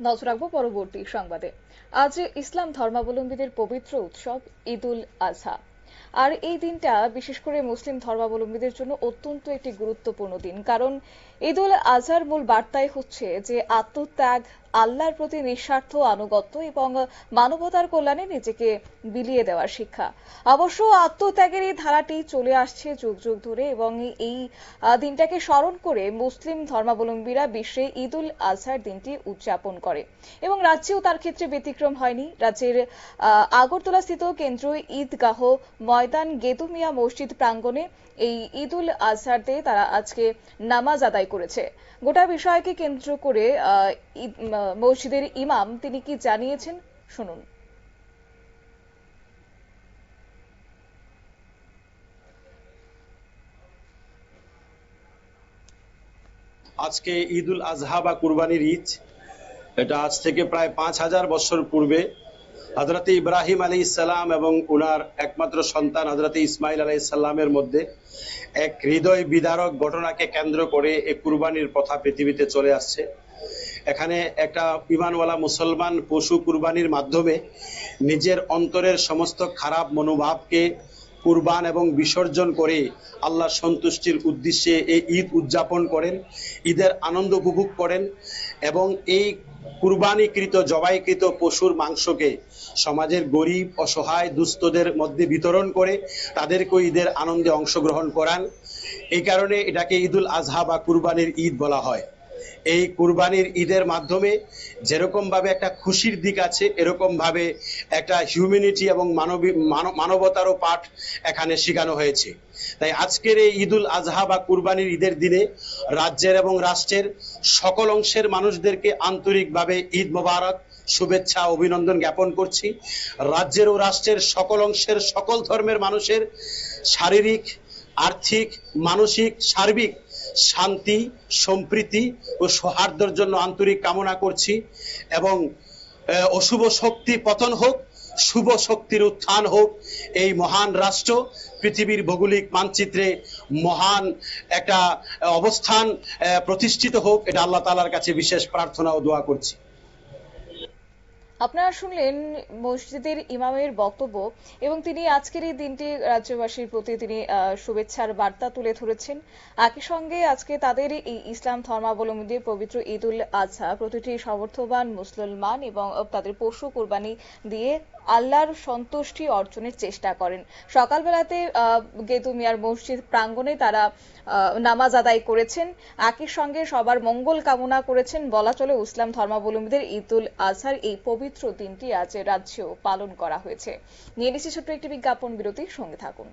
নজর রাখবো পরবর্তী সংবাদে। আজ ইসলাম ধর্মাবলম্বীদের পবিত্র উৎসব ঈদ উল আজহা। আর এই দিনটা বিশেষ করে মুসলিম ধর্মাবলম্বীদের জন্য অত্যন্ত একটি গুরুত্বপূর্ণ দিন, কারণ ঈদ উল আজহার মূল বার্তাই হচ্ছে যে আত্মত্যাগ, আল্লাহর প্রতি নিঃস্বার্থ আনুগত্য এবং মানবতার কল্যাণে নিজেকে বিলিয়ে দেওয়ার শিক্ষা। অবশ্য আত্মত্যাগের এই ধারাটি চলে আসছে যুগ যুগ ধরে, এবং এই দিনটাকে স্মরণ করে মুসলিম ধর্মাবলম্বীরা বিশ্বে ঈদ উল আজহার দিনটি উদযাপন করে, এবং রাজ্যেও তার ক্ষেত্রে ব্যতিক্রম হয়নি। রাজ্যের আগরতলাস্থিত কেন্দ্রীয় ঈদগাহ ময়দান গেদু মিয়া মসজিদ প্রাঙ্গণে এই ঈদ উল আজহাতে তারা আজকে নামাজ আদায় করেছে। গোটা বিষয়কে কেন্দ্র করে মসজিদের ইমাম তিনি কি জানিয়েছেন, শুনুন। আজকে ঈদ উল আজহা বা কুরবানির ঈদ, এটা আজ থেকে প্রায় 5000 বছর পূর্বে হযরতে ইব্রাহিম আলাইহিস সালাম এবং ওনার একমাত্র সন্তান হযরতে ইসমাইল আলাইহিস সালামের মধ্যে এক হৃদয় বিদারক ঘটনাকে কেন্দ্র করে এই কুরবানির প্রথা পৃথিবীতে চলে আসছে। এখানে একটা ঈমানওয়ালা মুসলমান পশু কুরবানির মাধ্যমে নিজের অন্তরের সমস্ত খারাপ মনোভাবকে কুরবান এবং বিসর্জন করে আল্লাহর সন্তুষ্টির উদ্দেশ্যে এই ঈদ উদযাপন করেন, ঈদের আনন্দ উপভোগ করেন এবং এই কুরবানিকৃত জবাইকৃত পশুর মাংসকে সমাজের গরিব অসহায় দুস্থদের মধ্যে বিতরণ করে তাদেরকে ঈদের আনন্দে অংশগ্রহণ করান। এই কারণে এটাকে ঈদ উল আজহা বা কুরবানির ঈদ বলা হয়। এই কুরবানির ঈদের মাধ্যমে যেরকম ভাবে একটা খুশির দিক আছে, এরকম ভাবে একটা হিউম্যানিটি এবং মানবতারও পাঠ এখানে শেখানো হয়েছে। তাই আজকের এই ঈদ উল আজহা বা কুরবানির ঈদের দিনে রাজ্যের এবং রাষ্ট্রের সকল অংশের মানুষদেরকে আন্তরিকভাবে ঈদ মোবারক শুভেচ্ছা অভিনন্দন জ্ঞাপন করছি। রাজ্যের ও রাষ্ট্রের সকল অংশের সকল ধর্মের মানুষের শারীরিক, আর্থিক, মানসিক, সার্বিক শান্তি, সম্প্রীতি ও সৌহার্দ্যের জন্য আন্তরিক কামনা করছি এবং অশুভ শক্তি পতন হোক, শুভ শক্তির উত্থান হোক। এই মহান রাষ্ট্র পৃথিবীর ভৌগোলিক মানচিত্রে মহান একটা অবস্থান প্রতিষ্ঠিত হোক, এটা আল্লাহ তাআলার কাছে বিশেষ প্রার্থনা ও দোয়া করছি। আপনারা শুনলেন মসজিদের ইমামের বক্তব্য, এবং তিনি আজকের এই দিনটি রাজ্যবাসীর প্রতি তিনি শুভেচ্ছার বার্তা তুলে ধরেছেন। একই সঙ্গে আজকে তাদের এই ইসলাম ধর্মাবলম্বীদের পবিত্র ঈদ উল আজহা প্রতিটি সমর্থবান মুসলমান এবং তাদের পশু কোরবানি দিয়ে আল্লাহর সন্তুষ্টি অর্জনের চেষ্টা করেন। সকালবেলাতে গেদু মিয়ার মসজিদ প্রাঙ্গণে তারা নামাজ আদায় করেছেন, একই সঙ্গে সবার মঙ্গল কামনা করেছেন। বলা চলে ইসলাম ধর্মাবলম্বীদের ঈদ উল আজহার এই পবিত্র দিনটি আজ রাজ্যেও পালন করা হয়েছে। নিয়ে নিচ্ছি ছোট্ট একটি বিজ্ঞাপন বিরতি, সঙ্গে থাকুন।